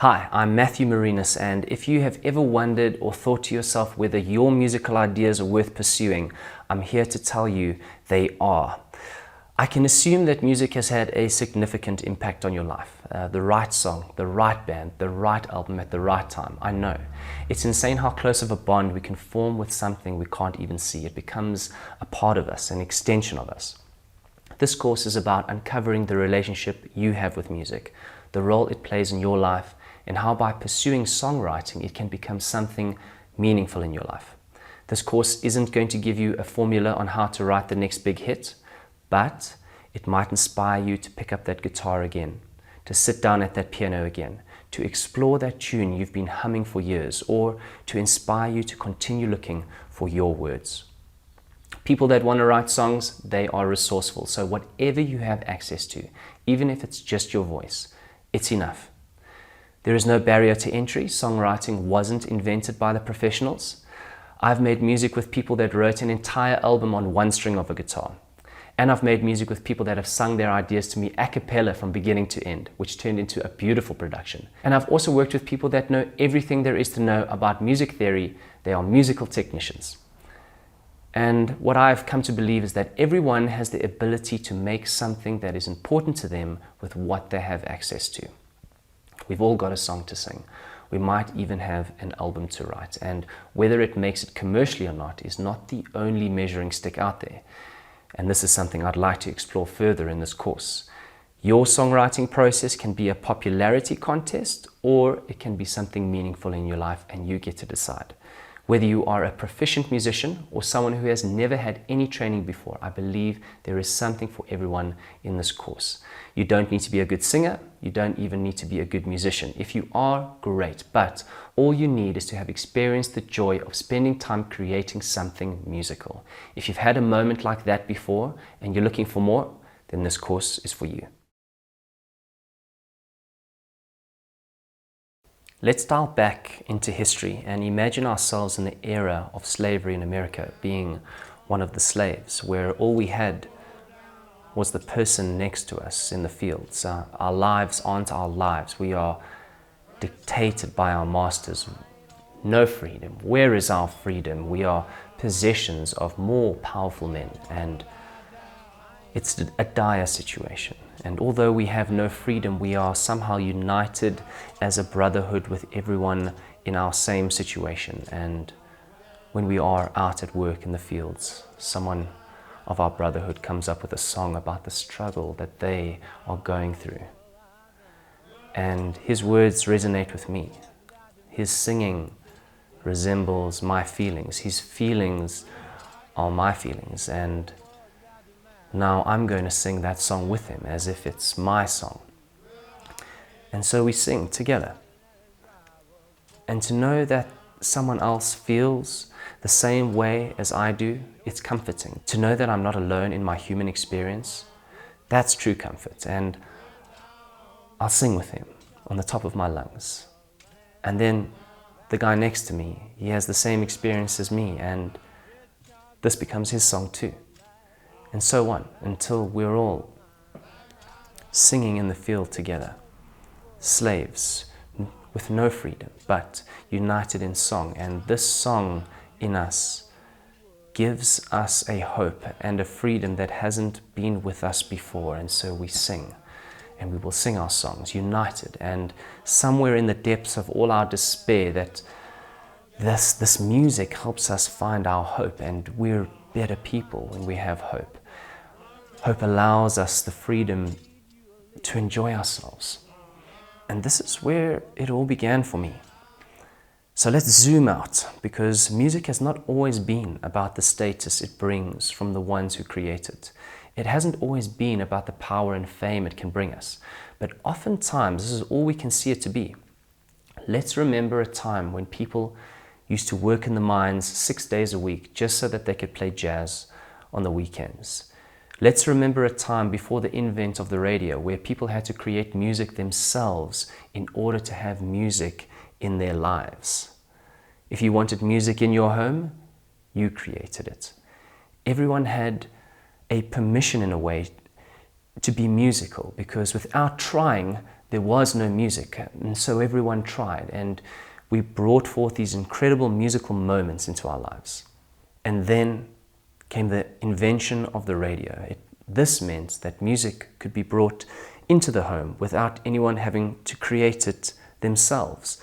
Hi, I'm Marinus, and if you have ever wondered or thought to yourself whether your musical ideas are worth pursuing, I'm here to tell you they are. I can assume that music has had a significant impact on your life. The right song, the right band, the right album at the right time. I know. It's insane how close of a bond we can form with something we can't even see. It becomes a part of us, an extension of us. This course is about uncovering the relationship you have with music, the role it plays in your life, and how by pursuing songwriting it can become something meaningful in your life. This course isn't going to give you a formula on how to write the next big hit, but it might inspire you to pick up that guitar again, to sit down at that piano again, to explore that tune you've been humming for years, or to inspire you to continue looking for your words. People that want to write songs, they are resourceful. So whatever you have access to, even if it's just your voice, it's enough. There is no barrier to entry. Songwriting wasn't invented by the professionals. I've made music with people that wrote an entire album on one string of a guitar. And I've made music with people that have sung their ideas to me a cappella from beginning to end, which turned into a beautiful production. And I've also worked with people that know everything there is to know about music theory. They are musical technicians. And what I've come to believe is that everyone has the ability to make something that is important to them with what they have access to. We've all got a song to sing. We might even have an album to write. And whether it makes it commercially or not is not the only measuring stick out there. And this is something I'd like to explore further in this course. Your songwriting process can be a popularity contest, or it can be something meaningful in your life, and you get to decide. Whether you are a proficient musician or someone who has never had any training before, I believe there is something for everyone in this course. You don't need to be a good singer. You don't even need to be a good musician. If you are, great. But all you need is to have experienced the joy of spending time creating something musical. If you've had a moment like that before and you're looking for more, then this course is for you. Let's dial back into history and imagine ourselves in the era of slavery in America, being one of the slaves, where all we had was the person next to us in the fields. Our lives aren't our lives. We are dictated by our masters. No freedom. Where is our freedom? We are possessions of more powerful men, and it's a dire situation. And although we have no freedom, we are somehow united as a brotherhood with everyone in our same situation. And when we are out at work in the fields, someone of our brotherhood comes up with a song about the struggle that they are going through. And his words resonate with me. His singing resembles my feelings. His feelings are my feelings. And now I'm going to sing that song with him as if it's my song. And so we sing together. And to know that someone else feels the same way as I do, it's comforting. To know that I'm not alone in my human experience, that's true comfort. And I'll sing with him on the top of my lungs. And then the guy next to me, he has the same experience as me, and this becomes his song too. And so on, until we're all singing in the field together, slaves with no freedom, but united in song. And this song in us gives us a hope and a freedom that hasn't been with us before. And so we sing, and we will sing our songs united. And somewhere in the depths of all our despair, that this music helps us find our hope, and we're better people when we have hope. Hope allows us the freedom to enjoy ourselves. And this is where it all began for me. So let's zoom out, because music has not always been about the status it brings from the ones who create it. It hasn't always been about the power and fame it can bring us. But oftentimes, this is all we can see it to be. Let's remember a time when people used to work in the mines 6 days a week just so that they could play jazz on the weekends. Let's remember a time before the invent of the radio where people had to create music themselves in order to have music in their lives. If you wanted music in your home, you created it. Everyone had a permission in a way to be musical, because without trying, There was no music, and so everyone tried, and we brought forth these incredible musical moments into our lives. And then came the invention of the radio. This meant that music could be brought into the home without anyone having to create it themselves.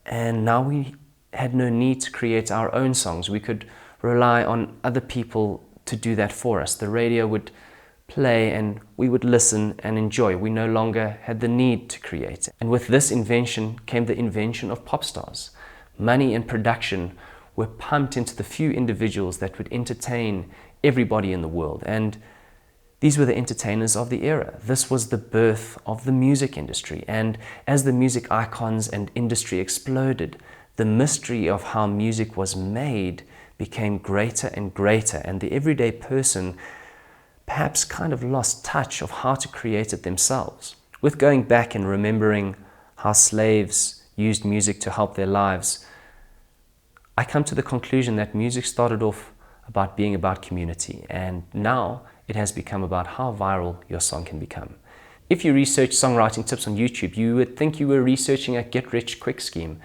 And now we had no need to create our own songs. We could rely on other people to do that for us. The radio would play and we would listen and enjoy. We no longer had the need to create. And with this invention came the invention of pop stars. Money and production were pumped into the few individuals that would entertain everybody in the world. And these were the entertainers of the era. This was the birth of the music industry. And as the music icons and industry exploded, the mystery of how music was made became greater and greater. And the everyday person perhaps kind of lost touch of how to create it themselves. With going back and remembering how slaves used music to help their lives, I come to the conclusion that music started off about being about community, and now it has become about how viral your song can become. If you research songwriting tips on YouTube, you would think you were researching a get-rich-quick scheme.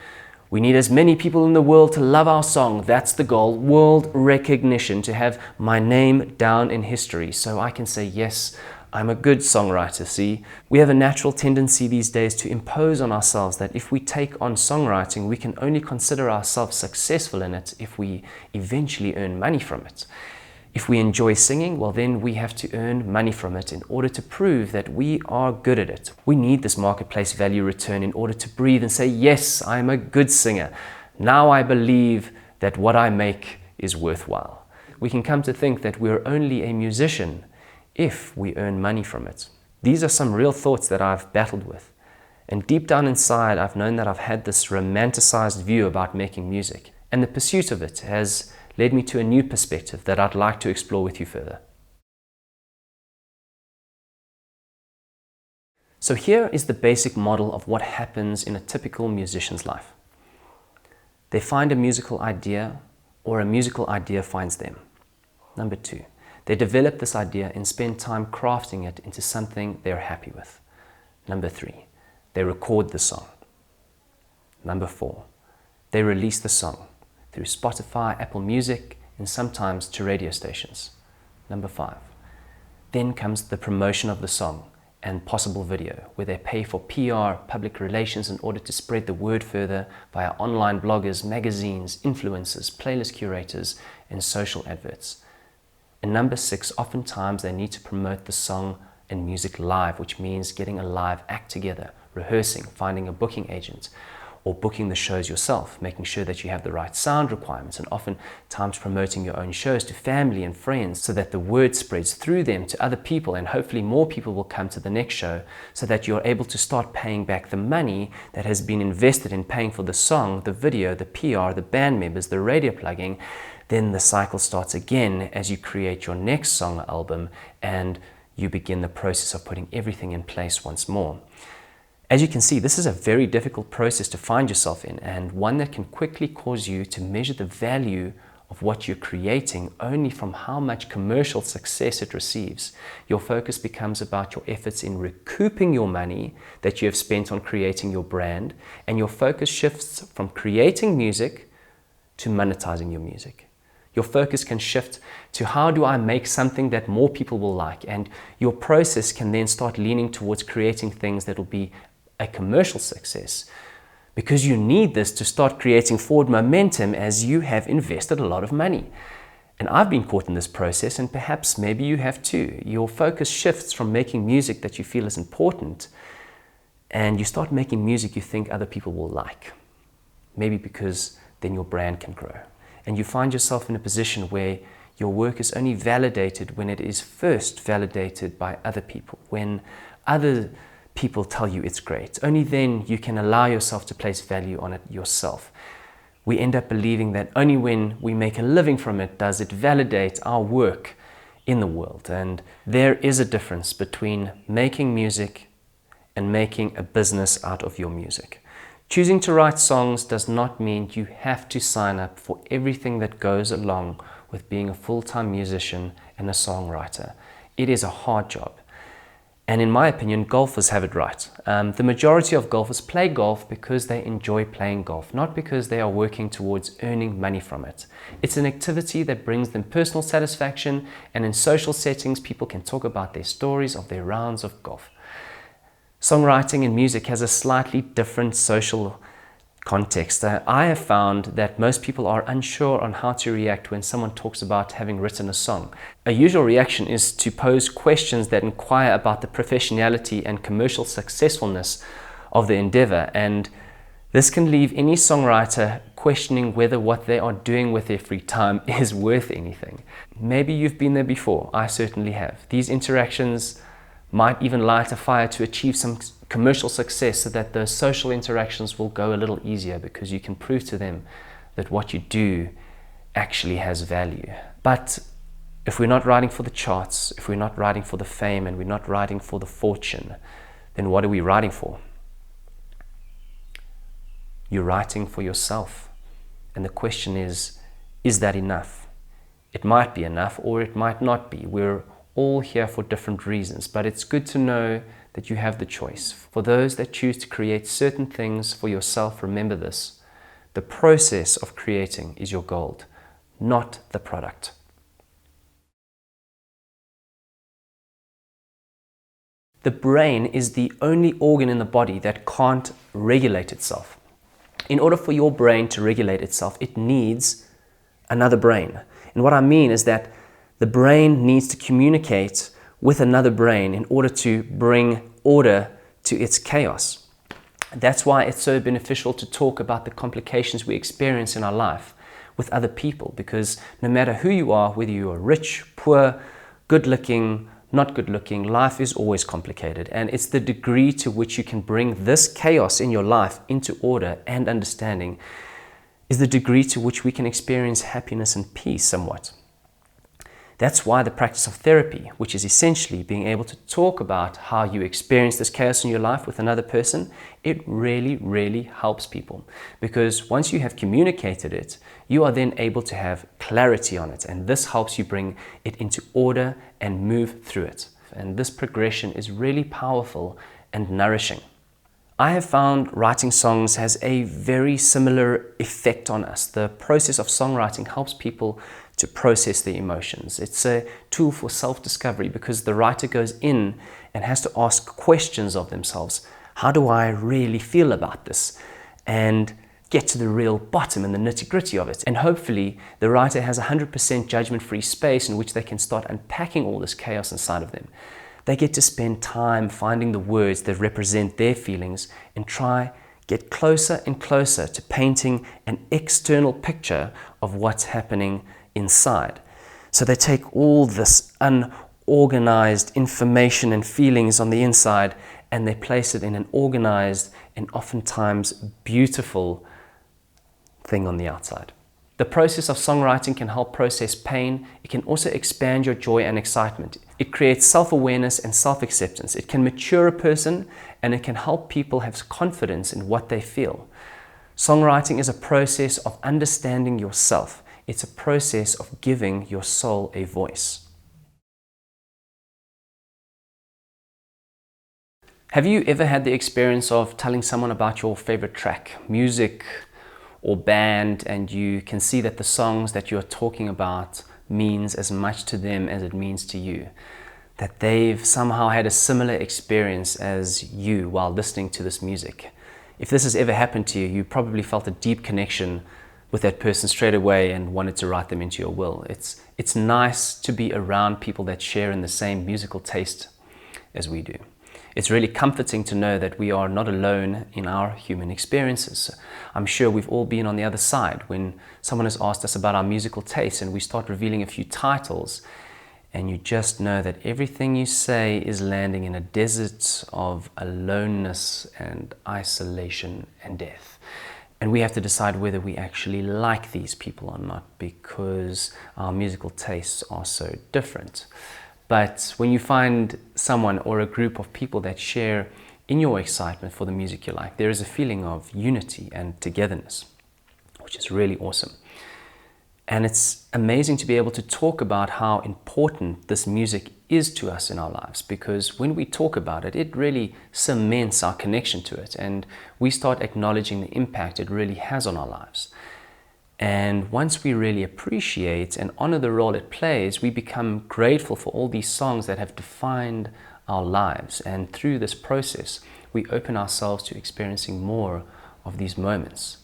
We need as many people in the world to love our song. That's the goal. World recognition, to have my name down in history so I can say, yes, I'm a good songwriter. See, we have a natural tendency these days to impose on ourselves that if we take on songwriting, we can only consider ourselves successful in it if we eventually earn money from it. If we enjoy singing, well, then we have to earn money from it in order to prove that we are good at it. We need this marketplace value return in order to breathe and say, yes, I'm a good singer. Now I believe that what I make is worthwhile. We can come to think that we're only a musician if we earn money from it. These are some real thoughts that I've battled with. And deep down inside, I've known that I've had this romanticized view about making music. And the pursuit of it has led me to a new perspective that I'd like to explore with you further. So here is the basic model of what happens in a typical musician's life. They find a musical idea, or a musical idea finds them. Number 2, they develop this idea and spend time crafting it into something they're happy with. Number 3, they record the song. Number 4, they release the song through Spotify, Apple Music, and sometimes to radio stations. Number 5, then comes the promotion of the song and possible video, where they pay for PR, public relations, in order to spread the word further via online bloggers, magazines, influencers, playlist curators, and social adverts. And number 6, oftentimes they need to promote the song and music live, which means getting a live act together, rehearsing, finding a booking agent, or booking the shows yourself, making sure that you have the right sound requirements, and oftentimes promoting your own shows to family and friends so that the word spreads through them to other people, and hopefully more people will come to the next show so that you're able to start paying back the money that has been invested in paying for the song, the video, the PR, the band members, the radio plugging. Then the cycle starts again as you create your next song or album and you begin the process of putting everything in place once more. As you can see, this is a very difficult process to find yourself in, and one that can quickly cause you to measure the value of what you're creating only from how much commercial success it receives. Your focus becomes about your efforts in recouping your money that you have spent on creating your brand, and your focus shifts from creating music to monetizing your music. Your focus can shift to how do I make something that more people will like, and your process can then start leaning towards creating things that will be a commercial success, because you need this to start creating forward momentum as you have invested a lot of money. And I've been caught in this process, and perhaps maybe you have too. Your focus shifts from making music that you feel is important, and you start making music you think other people will like. Maybe because then your brand can grow. And you find yourself in a position where your work is only validated when it is first validated by other people, when other people tell you it's great. Only then you can allow yourself to place value on it yourself. We end up believing that only when we make a living from it does it validate our work in the world. And there is a difference between making music and making a business out of your music. Choosing to write songs does not mean you have to sign up for everything that goes along with being a full-time musician and a songwriter. It is a hard job. And in my opinion, golfers have it right. The majority of golfers play golf because they enjoy playing golf, not because they are working towards earning money from it. It's an activity that brings them personal satisfaction, and in social settings, people can talk about their stories of their rounds of golf. Songwriting and music has a slightly different social context. I have found that most people are unsure on how to react when someone talks about having written a song. A usual reaction is to pose questions that inquire about the professionality and commercial successfulness of the endeavor, and this can leave any songwriter questioning whether what they are doing with their free time is worth anything. Maybe you've been there before. I certainly have. These interactions might even light a fire to achieve some commercial success, so that those social interactions will go a little easier because you can prove to them that what you do actually has value. But if we're not writing for the charts, if we're not writing for the fame, and we're not writing for the fortune, then what are we writing for? You're writing for yourself. And the question is that enough? It might be enough, or it might not be. We're all here for different reasons, but it's good to know that you have the choice. For those that choose to create certain things for yourself, remember this: the process of creating is your gold, not the product. The brain is the only organ in the body that can't regulate itself. In order for your brain to regulate itself, it needs another brain. And what I mean is that the brain needs to communicate with another brain in order to bring order to its chaos. That's why it's so beneficial to talk about the complications we experience in our life with other people, because no matter who you are, whether you are rich, poor, good looking, not good looking, life is always complicated, and it's the degree to which you can bring this chaos in your life into order and understanding is the degree to which we can experience happiness and peace somewhat. That's why the practice of therapy, which is essentially being able to talk about how you experience this chaos in your life with another person, it really, really helps people. Because once you have communicated it, you are then able to have clarity on it. And this helps you bring it into order and move through it. And this progression is really powerful and nourishing. I have found writing songs has a very similar effect on us. The process of songwriting helps people to process their emotions. It's a tool for self-discovery because the writer goes in and has to ask questions of themselves. How do I really feel about this? And get to the real bottom and the nitty-gritty of it. And hopefully the writer has 100% judgment-free space in which they can start unpacking all this chaos inside of them. They get to spend time finding the words that represent their feelings and try get closer and closer to painting an external picture of what's happening inside. So they take all this unorganized information and feelings on the inside and they place it in an organized and oftentimes beautiful thing on the outside. The process of songwriting can help process pain. It can also expand your joy and excitement. It creates self-awareness and self-acceptance. It can mature a person and it can help people have confidence in what they feel. Songwriting is a process of understanding yourself. It's a process of giving your soul a voice. Have you ever had the experience of telling someone about your favorite track, music, or band, and you can see that the songs that you're talking about means as much to them as it means to you? That they've somehow had a similar experience as you while listening to this music. If this has ever happened to you, you probably felt a deep connection with that person straight away and wanted to write them into your will. It's nice to be around people that share in the same musical taste as we do. It's really comforting to know that we are not alone in our human experiences. I'm sure we've all been on the other side when someone has asked us about our musical taste and we start revealing a few titles and you just know that everything you say is landing in a desert of aloneness and isolation and death. And we have to decide whether we actually like these people or not because our musical tastes are so different. But when you find someone or a group of people that share in your excitement for the music you like, there is a feeling of unity and togetherness, which is really awesome. And it's amazing to be able to talk about how important this music is to us in our lives, because when we talk about it, it really cements our connection to it, and we start acknowledging the impact it really has on our lives. And once we really appreciate and honor the role it plays, we become grateful for all these songs that have defined our lives. And through this process, we open ourselves to experiencing more of these moments,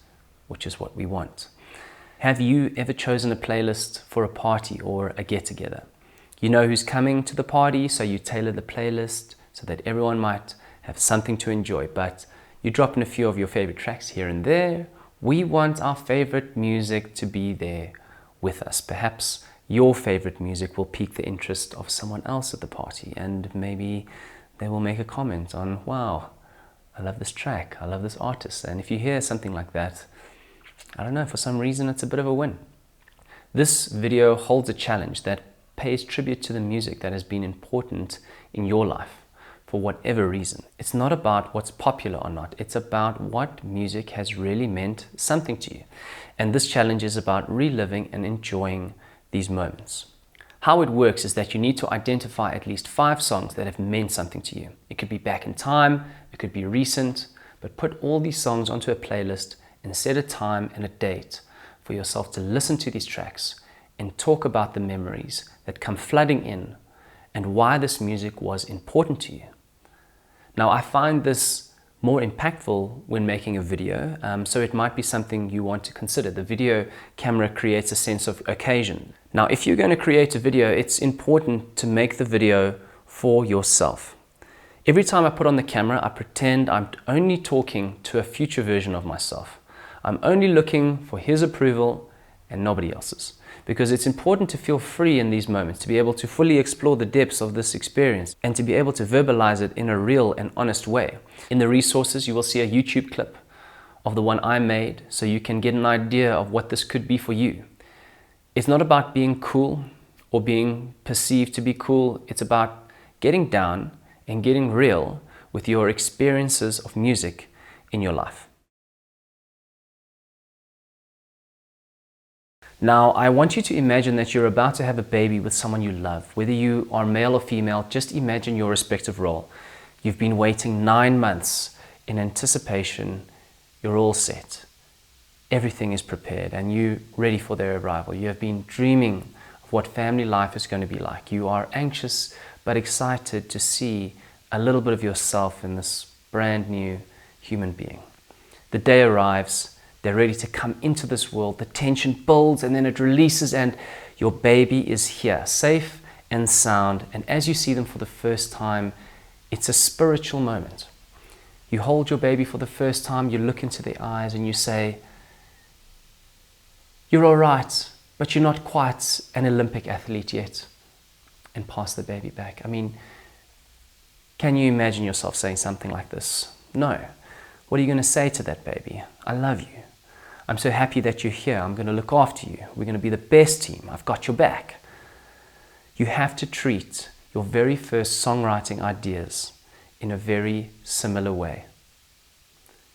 which is what we want. Have you ever chosen a playlist for a party or a get-together? You know who's coming to the party, so you tailor the playlist so that everyone might have something to enjoy, but you drop in a few of your favorite tracks here and there. We want our favorite music to be there with us. Perhaps your favorite music will pique the interest of someone else at the party, and maybe they will make a comment on, wow, I love this track, I love this artist. And if you hear something like that, I don't know, for some reason it's a bit of a win. This video holds a challenge that pays tribute to the music that has been important in your life for whatever reason. It's not about what's popular or not, it's about what music has really meant something to you. And this challenge is about reliving and enjoying these moments. How it works is that you need to identify at least 5 songs that have meant something to you. It could be back in time, it could be recent, but put all these songs onto a playlist and set a time and a date for yourself to listen to these tracks and talk about the memories that come flooding in and why this music was important to you. Now, I find this more impactful when making a video, so it might be something you want to consider. The video camera creates a sense of occasion. Now, if you're going to create a video, it's important to make the video for yourself. Every time I put on the camera, I pretend I'm only talking to a future version of myself. I'm only looking for his approval and nobody else's. Because it's important to feel free in these moments, to be able to fully explore the depths of this experience and to be able to verbalize it in a real and honest way. In the resources, you will see a YouTube clip of the one I made, so you can get an idea of what this could be for you. It's not about being cool or being perceived to be cool. It's about getting down and getting real with your experiences of music in your life. Now, I want you to imagine that you're about to have a baby with someone you love. Whether you are male or female, just imagine your respective role. You've been waiting 9 months in anticipation. You're all set. Everything is prepared and you're ready for their arrival. You have been dreaming of what family life is going to be like. You are anxious but excited to see a little bit of yourself in this brand new human being. The day arrives. They're ready to come into this world. The tension builds and then it releases and your baby is here, safe and sound. And as you see them for the first time, it's a spiritual moment. You hold your baby for the first time, you look into their eyes and you say, you're all right, but you're not quite an Olympic athlete yet. And pass the baby back. I mean, can you imagine yourself saying something like this? No. What are you going to say to that baby? I love you. I'm so happy that you're here. I'm going to look after you. We're going to be the best team. I've got your back. You have to treat your very first songwriting ideas in a very similar way.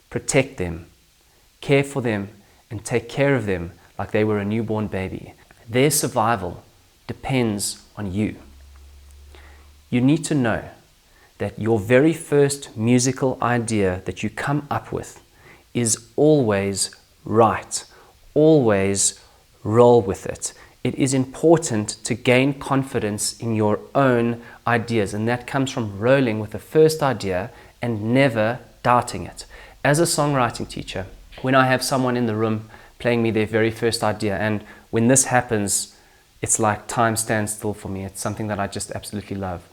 Protect them, care for them, and take care of them like they were a newborn baby. Their survival depends on you. You need to know that your very first musical idea that you come up with is always right. Always roll with it. It is important to gain confidence in your own ideas, and that comes from rolling with the first idea and never doubting it. As a songwriting teacher, when I have someone in the room playing me their very first idea, and when this happens, it's like time stands still for me. It's something that I just absolutely love.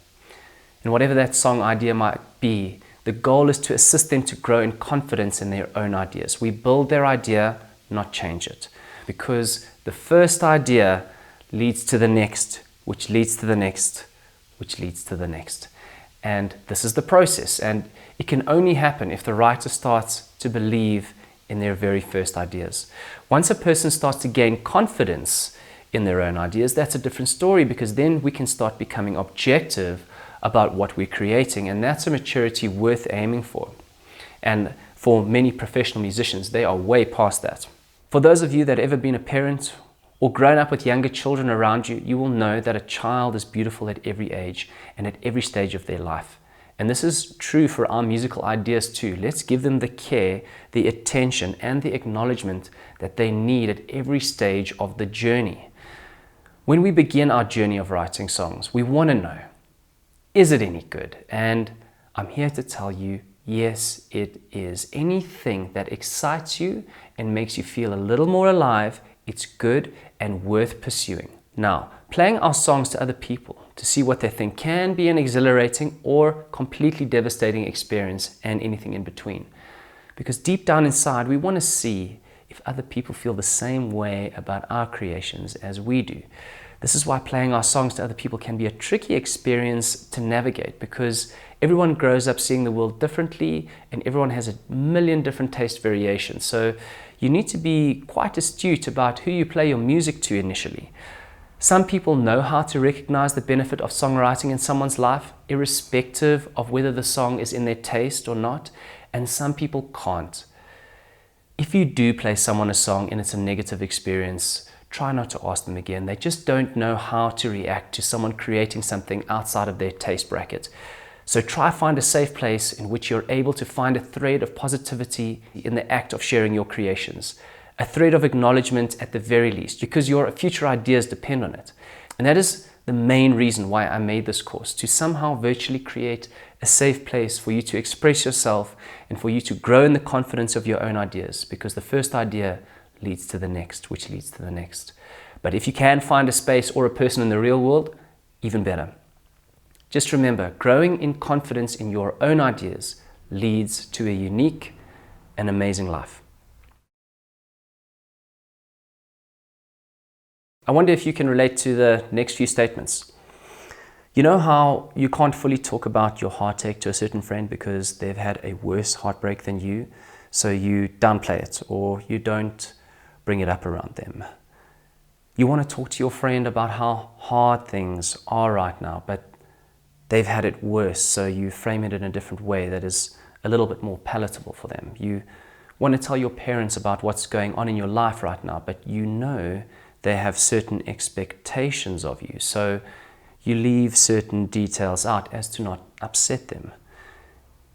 And whatever that song idea might be, the goal is to assist them to grow in confidence in their own ideas. We build their idea, not change it. Because the first idea leads to the next, which leads to the next, which leads to the next. And this is the process. And it can only happen if the writer starts to believe in their very first ideas. Once a person starts to gain confidence in their own ideas, that's a different story, because then we can start becoming objective about what we're creating, and that's a maturity worth aiming for. And for many professional musicians, they are way past that. For those of you that have ever been a parent or grown up with younger children around you, you will know that a child is beautiful at every age and at every stage of their life. And this is true for our musical ideas too. Let's give them the care, the attention, and the acknowledgement that they need at every stage of the journey. When we begin our journey of writing songs, we want to know, is it any good? And I'm here to tell you, yes, it is. Anything that excites you and makes you feel a little more alive, it's good and worth pursuing. Now, playing our songs to other people to see what they think can be an exhilarating or completely devastating experience, and anything in between. Because deep down inside, we want to see if other people feel the same way about our creations as we do. This is why playing our songs to other people can be a tricky experience to navigate, because everyone grows up seeing the world differently and everyone has a million different taste variations. So you need to be quite astute about who you play your music to initially. Some people know how to recognize the benefit of songwriting in someone's life, irrespective of whether the song is in their taste or not, and some people can't. If you do play someone a song and it's a negative experience, try not to ask them again. They just don't know how to react to someone creating something outside of their taste bracket. So try find a safe place in which you're able to find a thread of positivity in the act of sharing your creations. A thread of acknowledgement at the very least, because your future ideas depend on it. And that is the main reason why I made this course, to somehow virtually create a safe place for you to express yourself and for you to grow in the confidence of your own ideas, because the first idea leads to the next, which leads to the next. But if you can find a space or a person in the real world, even better. Just remember, growing in confidence in your own ideas leads to a unique and amazing life. I wonder if you can relate to the next few statements. You know how you can't fully talk about your heartache to a certain friend because they've had a worse heartbreak than you, so you downplay it or you don't bring it up around them. You want to talk to your friend about how hard things are right now, but they've had it worse, so you frame it in a different way that is a little bit more palatable for them. You want to tell your parents about what's going on in your life right now, but you know they have certain expectations of you, so you leave certain details out as to not upset them.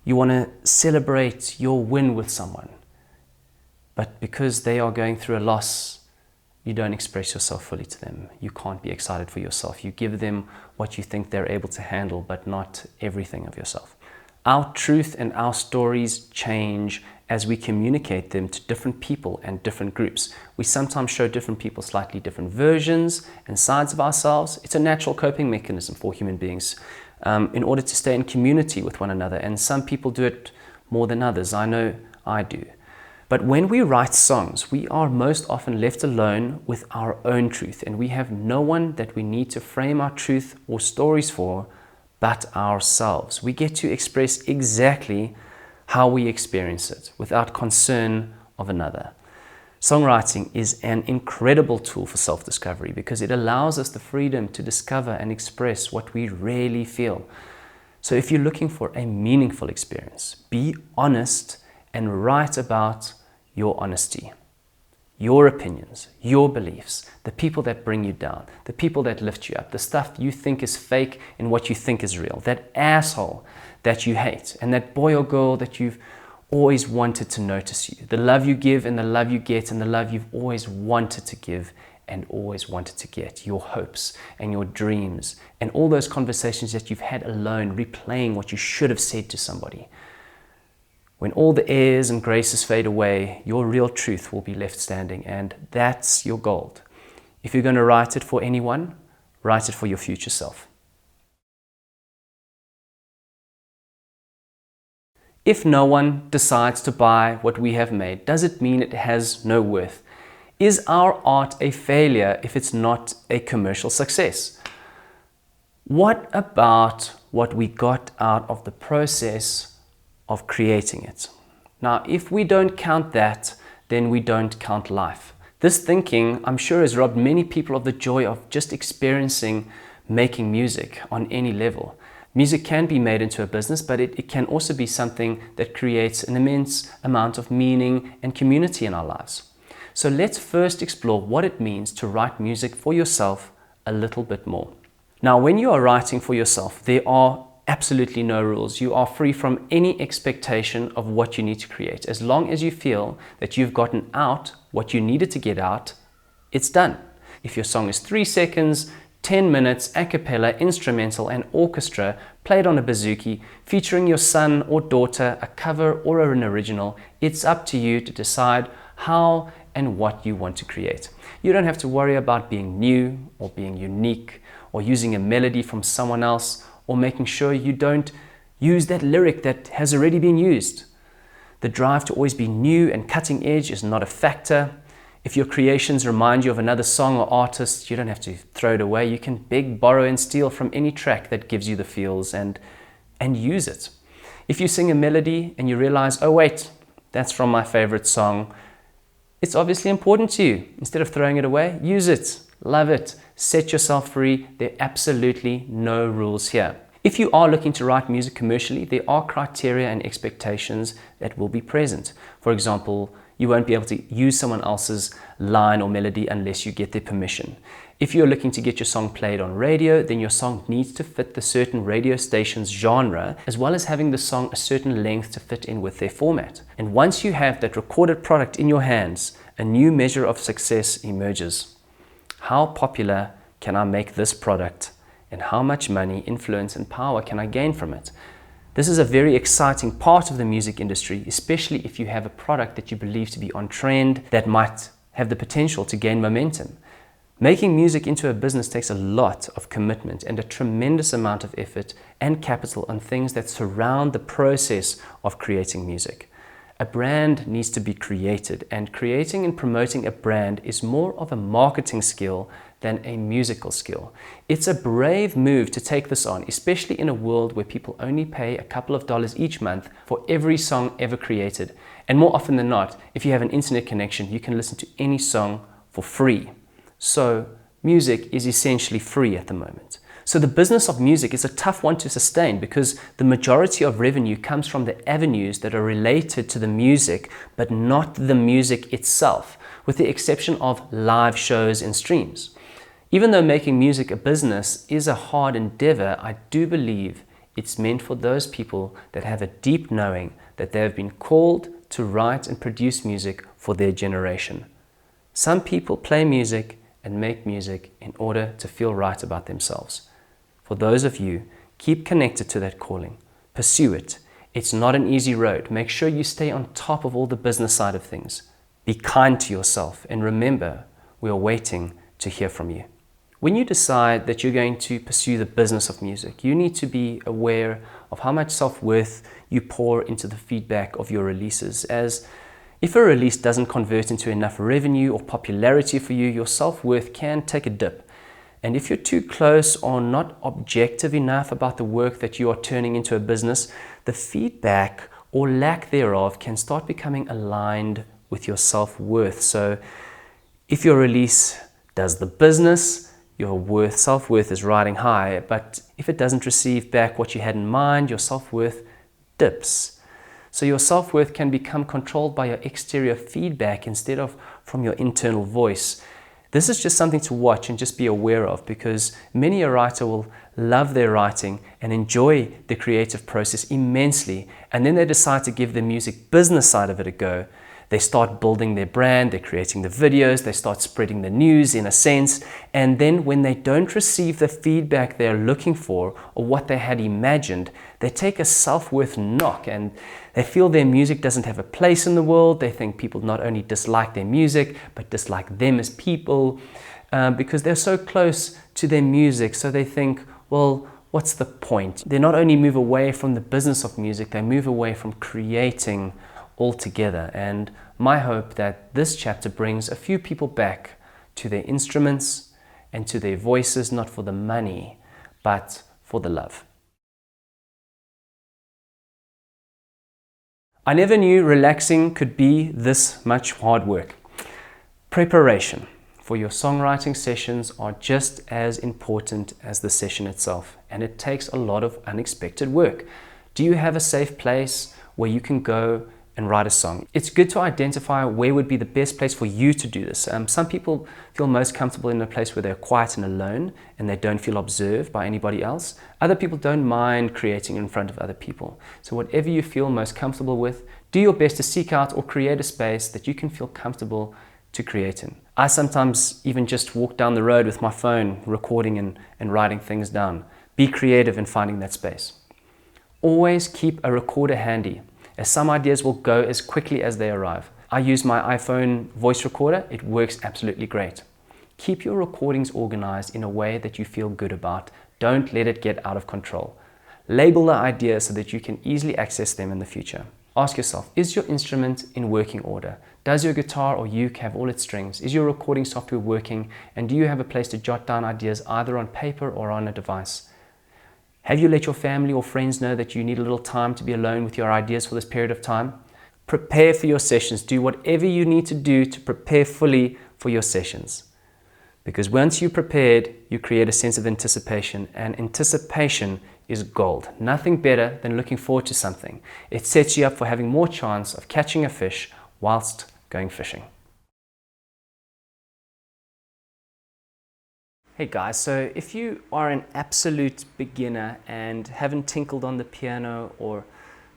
You want to celebrate your win with someone, but because they are going through a loss, you don't express yourself fully to them. You can't be excited for yourself. You give them what you think they're able to handle, but not everything of yourself. Our truth and our stories change as we communicate them to different people and different groups. We sometimes show different people slightly different versions and sides of ourselves. It's a natural coping mechanism for human beings in order to stay in community with one another. And some people do it more than others. I know I do. But when we write songs, we are most often left alone with our own truth, and we have no one that we need to frame our truth or stories for but ourselves. We get to express exactly how we experience it without concern of another. Songwriting is an incredible tool for self-discovery because it allows us the freedom to discover and express what we really feel. So if you're looking for a meaningful experience, be honest and write about your honesty, your opinions, your beliefs, the people that bring you down, the people that lift you up, the stuff you think is fake and what you think is real, that asshole that you hate, and that boy or girl that you've always wanted to notice you, the love you give and the love you get and the love you've always wanted to give and always wanted to get, your hopes and your dreams and all those conversations that you've had alone, replaying what you should have said to somebody. When all the airs and graces fade away, your real truth will be left standing, and that's your gold. If you're going to write it for anyone, write it for your future self. If no one decides to buy what we have made, does it mean it has no worth? Is our art a failure if it's not a commercial success? What about what we got out of the process of creating it? Now, if we don't count that, then we don't count life. This thinking, I'm sure, has robbed many people of the joy of just experiencing making music on any level. Music can be made into a business, but it can also be something that creates an immense amount of meaning and community in our lives. So let's first explore what it means to write music for yourself a little bit more. Now, when you are writing for yourself, there are absolutely no rules. You are free from any expectation of what you need to create. As long as you feel that you've gotten out what you needed to get out, it's done. If your song is 3 seconds, 10 minutes, a cappella, instrumental and orchestra, played on a bouzouki, featuring your son or daughter, a cover or an original, it's up to you to decide how and what you want to create. You don't have to worry about being new or being unique or using a melody from someone else or making sure you don't use that lyric that has already been used. The drive to always be new and cutting edge is not a factor. If your creations remind you of another song or artist, you don't have to throw it away. You can beg, borrow and steal from any track that gives you the feels and use it. If you sing a melody and you realize, oh wait, that's from my favorite song, it's obviously important to you. Instead of throwing it away, use it, love it, set yourself free. There are absolutely no rules here. If you are looking to write music commercially, there are criteria and expectations that will be present. For example, you won't be able to use someone else's line or melody unless you get their permission. If you're looking to get your song played on radio, then your song needs to fit the certain radio station's genre, as well as having the song a certain length to fit in with their format. And once you have that recorded product in your hands, a new measure of success emerges. How popular can I make this product? And how much money, influence, and power can I gain from it? This is a very exciting part of the music industry, especially if you have a product that you believe to be on trend that might have the potential to gain momentum. Making music into a business takes a lot of commitment and a tremendous amount of effort and capital on things that surround the process of creating music. A brand needs to be created, and creating and promoting a brand is more of a marketing skill than a musical skill. It's a brave move to take this on, especially in a world where people only pay a couple of dollars each month for every song ever created. And more often than not, if you have an internet connection, you can listen to any song for free. So music is essentially free at the moment. So the business of music is a tough one to sustain because the majority of revenue comes from the avenues that are related to the music, but not the music itself, with the exception of live shows and streams. Even though making music a business is a hard endeavor, I do believe it's meant for those people that have a deep knowing that they have been called to write and produce music for their generation. Some people play music and make music in order to feel right about themselves. For those of you, keep connected to that calling. Pursue it. It's not an easy road. Make sure you stay on top of all the business side of things. Be kind to yourself, and remember, we are waiting to hear from you. When you decide that you're going to pursue the business of music, you need to be aware of how much self-worth you pour into the feedback of your releases, as if a release doesn't convert into enough revenue or popularity for you, your self-worth can take a dip. And if you're too close or not objective enough about the work that you are turning into a business, the feedback or lack thereof can start becoming aligned with your self-worth. So if your release does the business, your self-worth is riding high, but if it doesn't receive back what you had in mind, your self-worth dips. So your self-worth can become controlled by your exterior feedback instead of from your internal voice. This is just something to watch and just be aware of, because many a writer will love their writing and enjoy the creative process immensely, and then they decide to give the music business side of it a go. They start building their brand, they're creating the videos, they start spreading the news in a sense, and then when they don't receive the feedback they're looking for or what they had imagined, they take a self-worth knock and they feel their music doesn't have a place in the world. They think people not only dislike their music, but dislike them as people because they're so close to their music. So they think, well, what's the point? They not only move away from the business of music, they move away from creating altogether. And my hope that this chapter brings a few people back to their instruments and to their voices, not for the money, but for the love. I never knew relaxing could be this much hard work. Preparation for your songwriting sessions are just as important as the session itself, and it takes a lot of unexpected work. Do you have a safe place where you can go and write a song. It's good to identify where would be the best place for you to do this. Some people feel most comfortable in a place where they're quiet and alone and they don't feel observed by anybody else. Other people don't mind creating in front of other people. So whatever you feel most comfortable with, do your best to seek out or create a space that you can feel comfortable to create in. I sometimes even just walk down the road with my phone, recording and writing things down. Be creative in finding that space. Always keep a recorder handy, as some ideas will go as quickly as they arrive. I use my iPhone voice recorder. It works absolutely great. Keep your recordings organized in a way that you feel good about. Don't let it get out of control. Label the ideas so that you can easily access them in the future. Ask yourself, is your instrument in working order? Does your guitar or uke have all its strings? Is your recording software working? And do you have a place to jot down ideas either on paper or on a device? Have you let your family or friends know that you need a little time to be alone with your ideas for this period of time? Prepare for your sessions. Do whatever you need to do to prepare fully for your sessions. Because once you're prepared, you create a sense of anticipation, and anticipation is gold. Nothing better than looking forward to something. It sets you up for having more chance of catching a fish whilst going fishing. Hey guys, so if you are an absolute beginner and haven't tinkled on the piano or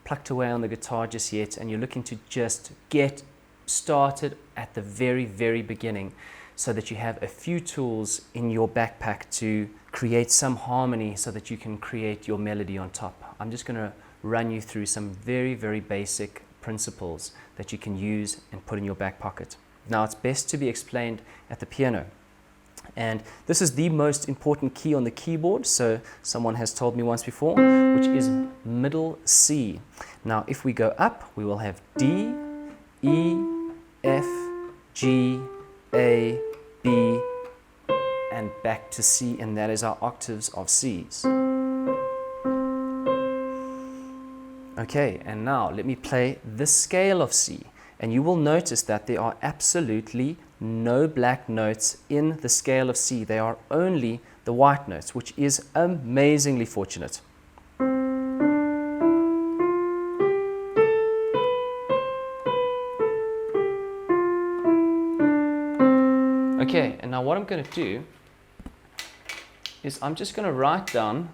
plucked away on the guitar just yet, and you're looking to just get started at the very, very beginning so that you have a few tools in your backpack to create some harmony so that you can create your melody on top, I'm just going to run you through some very, very basic principles that you can use and put in your back pocket. Now, it's best to be explained at the piano. And this is the most important key on the keyboard, so someone has told me once before, which is middle C. Now, if we go up, we will have D, E, F, G, A, B, and back to C, and that is our octaves of Cs. Okay, and now let me play the scale of C, and you will notice that there are absolutely no black notes in the scale of C. They are only the white notes, which is amazingly fortunate. Okay, and now what I'm going to do is I'm just going to write down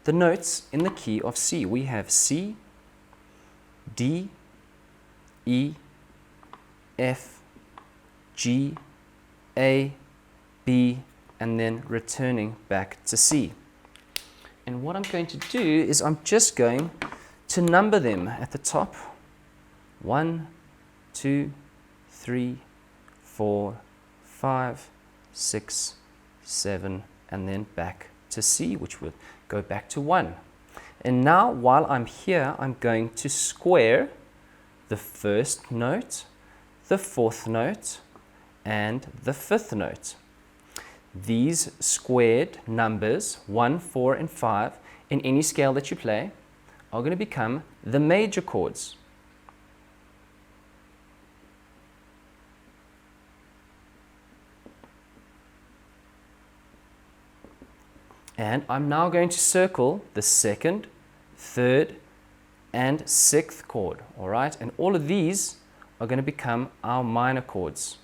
the notes in the key of C. We have C, D, E, F, G, A, B, and then returning back to C. And what I'm going to do is I'm just going to number them at the top. 1, 2, 3, 4, 5, 6, 7, and then back to C, which would go back to 1. And now, while I'm here, I'm going to square the first note, the fourth note, and the fifth note. These squared numbers, 1, 4, and 5, in any scale that you play, are going to become the major chords. And I'm now going to circle the second, third, and sixth chord, all right? And all of these are going to become our minor chords.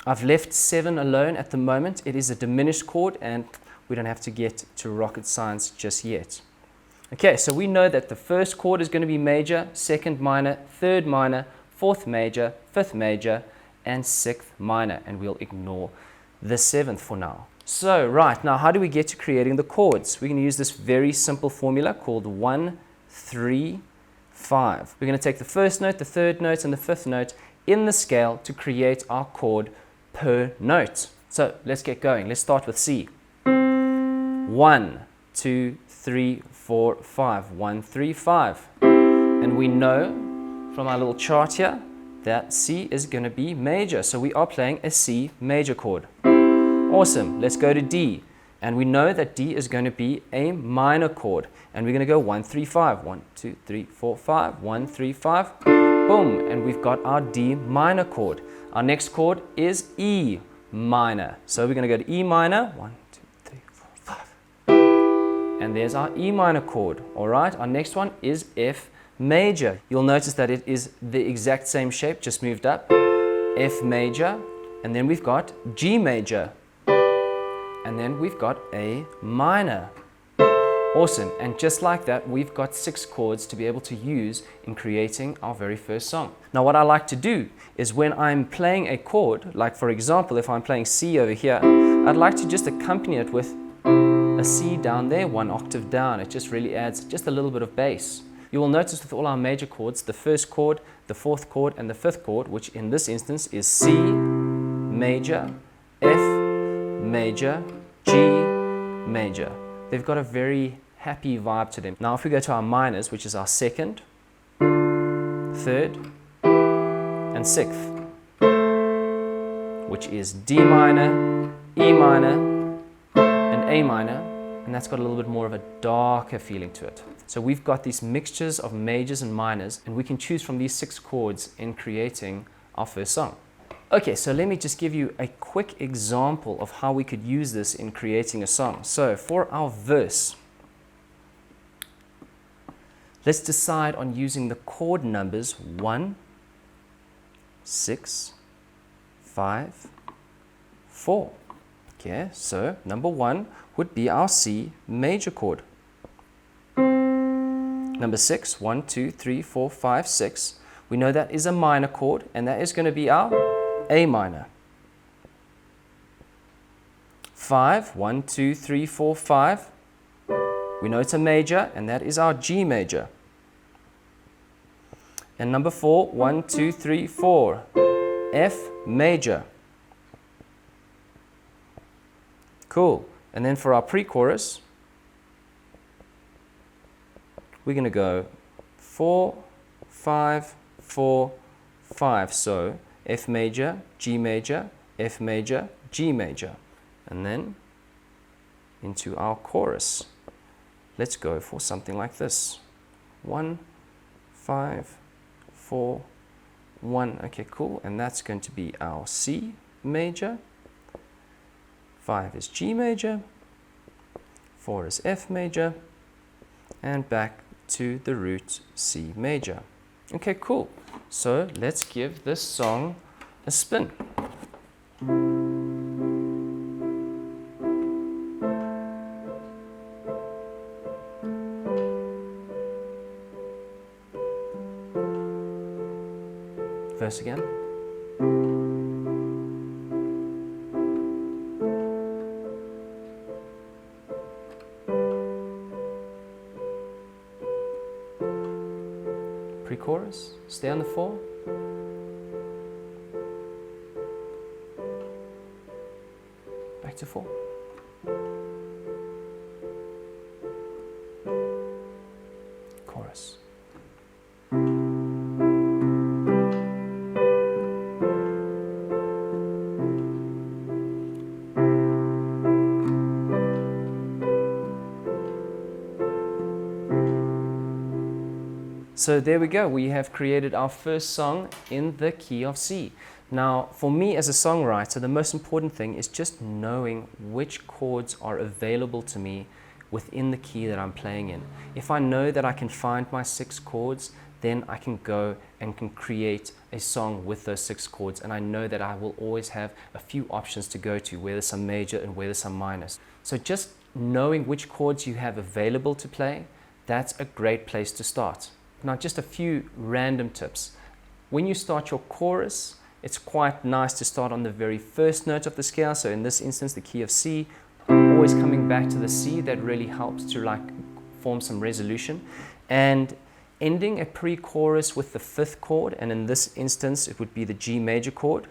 I've left 7 alone at the moment. It is a diminished chord, and we don't have to get to rocket science just yet. Okay, so we know that the first chord is going to be major, second minor, third minor, fourth major, fifth major, and sixth minor, and we'll ignore the seventh for now. So, right, now how do we get to creating the chords? We're going to use this very simple formula called 1, 3, 5. We're going to take the first note, the third note, and the fifth note in the scale to create our chord per note. So, let's get going. Let's start with C. 1, 2, 3, 4, 5. 1, 3, 5. And we know from our little chart here that C is going to be major, so we are playing a C major chord. Awesome. Let's go to D, and we know that D is going to be a minor chord, and we're going to go 1, 3, 5. 1, 2, 3, 4, 5. 1, 3, 5. Boom, and we've got our D minor chord. Our next chord is E. minor. So we're going to go to E minor. 1, 2, 3, 4, 5. And there's our E minor chord. All right, our next one is F major. You'll notice that it is the exact same shape, just moved up. F major. And then we've got G major. And then we've got A minor. Awesome. And just like that, we've got 6 chords to be able to use in creating our very first song. Now, what I like to do is when I'm playing a chord, like for example, if I'm playing C over here, I'd like to just accompany it with a C down there, 1 octave down. It just really adds just a little bit of bass. You will notice with all our major chords, the first chord, the 4th chord, and the 5th chord, which in this instance is C major, F major, G major. They've got a very happy vibe to them. Now if we go to our minors, which is our 2nd, 3rd, and 6th, which is D minor, E minor, and A minor, and that's got a little bit more of a darker feeling to it. So we've got these mixtures of majors and minors, and we can choose from these 6 chords in creating our first song. Okay, so let me just give you a quick example of how we could use this in creating a song. So for our verse, let's decide on using the chord numbers 1, 6, 5, 4. Okay, so number 1 would be our C major chord. Number 6, 1, 2, 3, 4, 5, 6. We know that is a minor chord, and that is going to be our A minor. 5, 1, 2, 3, 4, 5. We know it's a major, and that is our G major. And number 4, 1, 2, 3, 4. F major. Cool. And then for our pre-chorus, we're going to go 4, 5, 4, 5. So F major, G major, F major, G major. And then into our chorus. Let's go for something like this. 1, 5, 4, 1. Okay, cool. And that's going to be our C major. 5 is G major. 4 is F major. And back to the root C major. Okay, cool. So let's give this song a spin. Verse again. Pre-chorus, stay on the 4. Back to 4. Chorus. So there we go, we have created our first song in the key of C. Now, for me as a songwriter, the most important thing is just knowing which chords are available to me within the key that I'm playing in. If I know that I can find my 6 chords, then I can go and can create a song with those 6 chords, and I know that I will always have a few options to go to, where there's some major and where there's some minors. So just knowing which chords you have available to play, that's a great place to start. Now, just a few random tips. When you start your chorus, it's quite nice to start on the very first note of the scale. So in this instance, the key of C, always coming back to the C. That really helps to form some resolution. And ending a pre-chorus with the 5th chord, and in this instance, it would be the G major chord.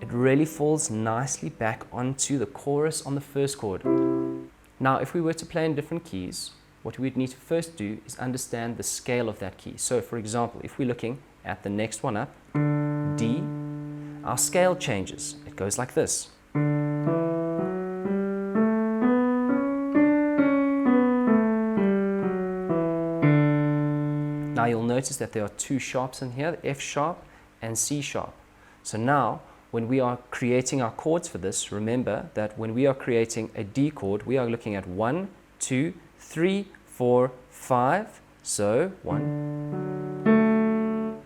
It really falls nicely back onto the chorus on the 1st chord. Now, if we were to play in different keys, what we'd need to first do is understand the scale of that key. So for example, if we're looking at the next one up, D, our scale changes. It goes like this. Now you'll notice that there are 2 sharps in here, the F sharp and C sharp. So now when we are creating our chords for this, remember that when we are creating a D chord, we are looking at 1, 2, 3, 4, 5. So 1.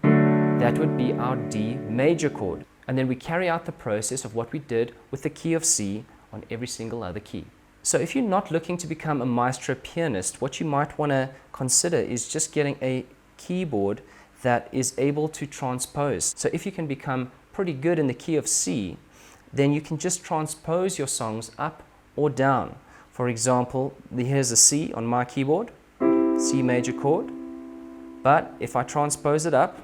That would be our D major chord. And then we carry out the process of what we did with the key of C on every single other key. So if you're not looking to become a maestro pianist, what you might want to consider is just getting a keyboard that is able to transpose. So if you can become pretty good in the key of C, then you can just transpose your songs up or down. For example, here's a C on my keyboard, C major chord, but if I transpose it up,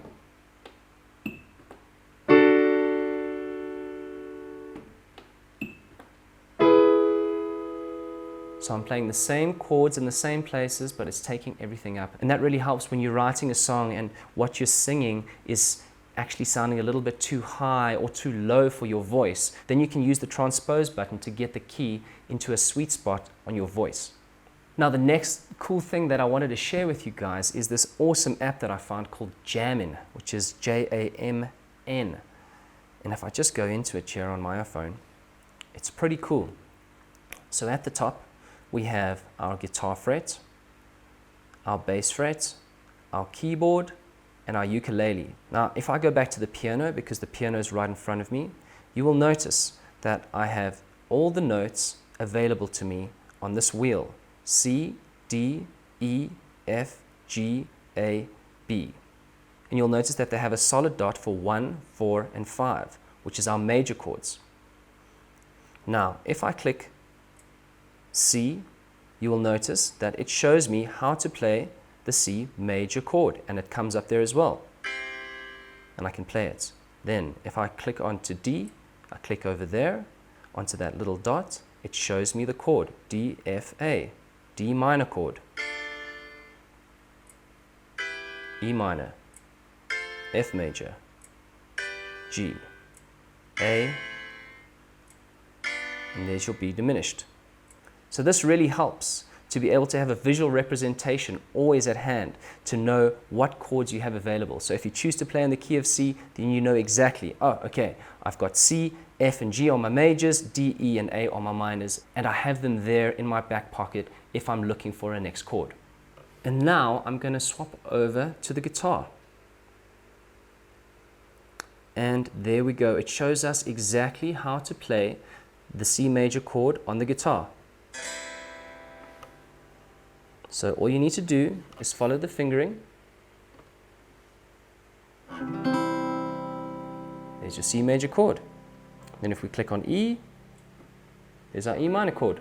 so I'm playing the same chords in the same places, but it's taking everything up. And that really helps when you're writing a song and what you're singing is actually sounding a little bit too high or too low for your voice. Then you can use the transpose button to get the key into a sweet spot on your voice. Now the next cool thing that I wanted to share with you guys is this awesome app that I found called Jammin, which is Jamn. And if I just go into it here on my iPhone, it's pretty cool. So at the top, we have our guitar fret, our bass fret, our keyboard, and our ukulele. Now, if I go back to the piano, because the piano is right in front of me, you will notice that I have all the notes available to me on this wheel. C, D, E, F, G, A, B. And you'll notice that they have a solid dot for 1, 4, and 5, which is our major chords. Now, if I click C, you will notice that it shows me how to play the C major chord, and it comes up there as well. And I can play it. Then, if I click onto D, I click over there, onto that little dot, it shows me the chord, D, F, A, D minor chord, E minor, F major, G, A, and there's your B diminished. So this really helps to be able to have a visual representation always at hand to know what chords you have available. So if you choose to play in the key of C, then you know exactly, oh, okay, I've got C, F, and G on my majors, D, E, and A on my minors, and I have them there in my back pocket if I'm looking for a next chord. And now I'm going to swap over to the guitar. And there we go. It shows us exactly how to play the C major chord on the guitar. So all you need to do is follow the fingering. There's your C major chord. Then if we click on E, there's our E minor chord.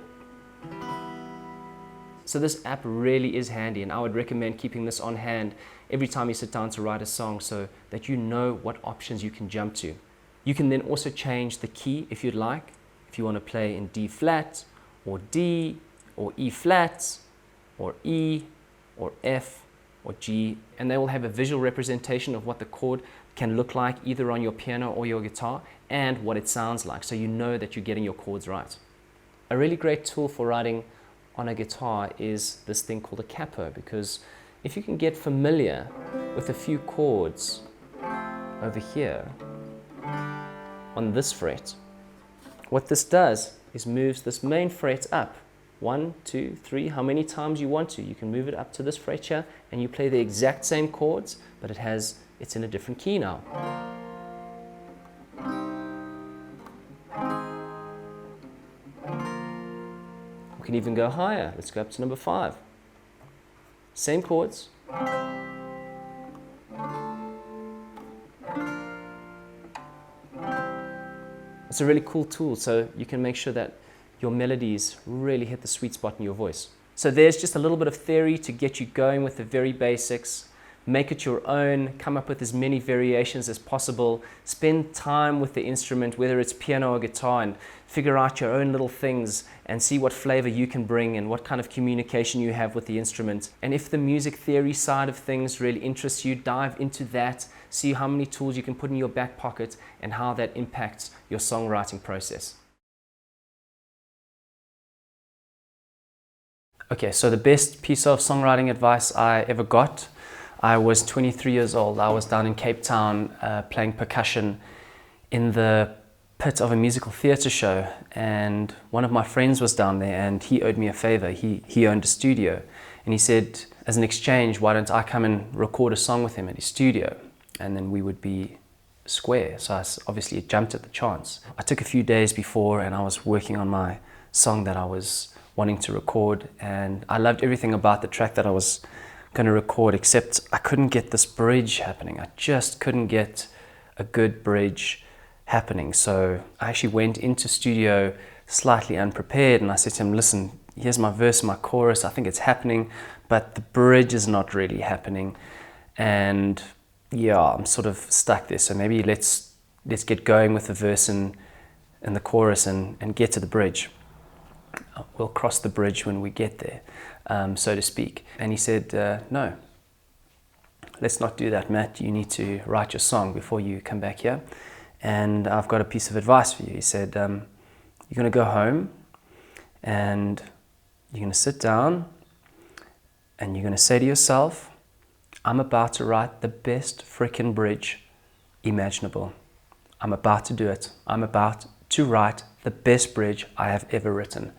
So this app really is handy, and I would recommend keeping this on hand every time you sit down to write a song so that you know what options you can jump to. You can then also change the key if you'd like. If you want to play in D flat or D or E flat or E or F or G, and they will have a visual representation of what the chord can look like either on your piano or your guitar and what it sounds like, so you know that you're getting your chords right. A really great tool for writing on a guitar is this thing called a capo, because if you can get familiar with a few chords over here on this fret, what this does is moves this main fret up 1, 2, 3, how many times you want to. You can move it up to this fret here and you play the exact same chords, but it's in a different key now. We can even go higher. Let's go up to number 5. Same chords. It's a really cool tool, so you can make sure that your melodies really hit the sweet spot in your voice. So there's just a little bit of theory to get you going with the very basics. Make it your own, come up with as many variations as possible, spend time with the instrument, whether it's piano or guitar, and figure out your own little things and see what flavor you can bring and what kind of communication you have with the instrument. And if the music theory side of things really interests you, dive into that, see how many tools you can put in your back pocket and how that impacts your songwriting process. Okay, so the best piece of songwriting advice I ever got, I was 23 years old. I was down in Cape Town playing percussion in the pit of a musical theatre show, and one of my friends was down there, and he owed me a favor. He owned a studio, and he said, as an exchange, why don't I come and record a song with him at his studio, and then we would be square. So I obviously jumped at the chance. I took a few days before, and I was working on my song that I was wanting to record, and I loved everything about the track that I was going to record, except I couldn't get this bridge happening. I just couldn't get a good bridge happening. So I actually went into studio slightly unprepared, and I said to him, listen, here's my verse, my chorus, I think it's happening, but the bridge is not really happening, and yeah, I'm sort of stuck there. So maybe let's get going with the verse and the chorus and get to the bridge. We'll cross the bridge when we get there, so to speak. And he said, no, let's not do that, Matt. You need to write your song before you come back here. And I've got a piece of advice for you. He said, you're going to go home and you're going to sit down and you're going to say to yourself, I'm about to write the best frickin' bridge imaginable. I'm about to do it. I'm about to write the best bridge I have ever written.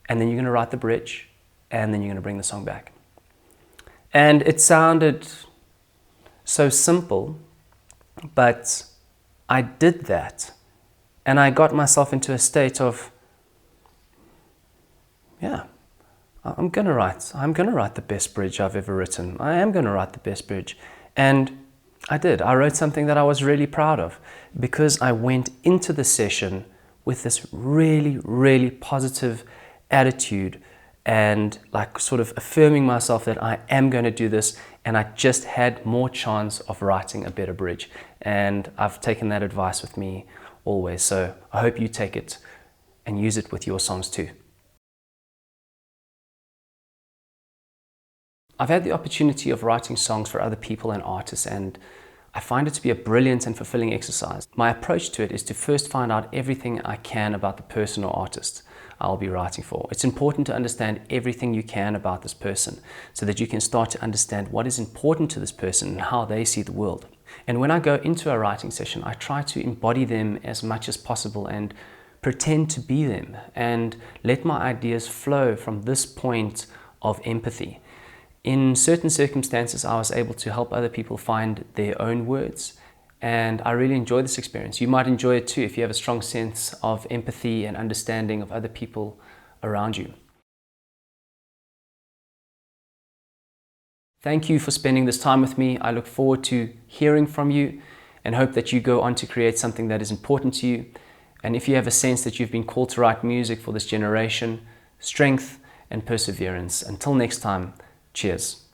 And then you're going to write the bridge, and then you're going to bring the song back. And it sounded so simple, but I did that. And I got myself into a state of, yeah, I'm going to write the best bridge I've ever written. I am going to write the best bridge. And I did. I wrote something that I was really proud of, because I went into the session with this really, really positive attitude and like sort of affirming myself that I am going to do this, and I just had more chance of writing a better bridge. And I've taken that advice with me always. So I hope you take it and use it with your songs too. I've had the opportunity of writing songs for other people and artists, and I find it to be a brilliant and fulfilling exercise. My approach to it is to first find out everything I can about the person or artist I'll be writing for. It's important to understand everything you can about this person so that you can start to understand what is important to this person and how they see the world. And when I go into a writing session, I try to embody them as much as possible and pretend to be them and let my ideas flow from this point of empathy. In certain circumstances, I was able to help other people find their own words, and I really enjoy this experience. You might enjoy it too if you have a strong sense of empathy and understanding of other people around you. Thank you for spending this time with me. I look forward to hearing from you and hope that you go on to create something that is important to you. And if you have a sense that you've been called to write music for this generation, strength and perseverance. Until next time, cheers.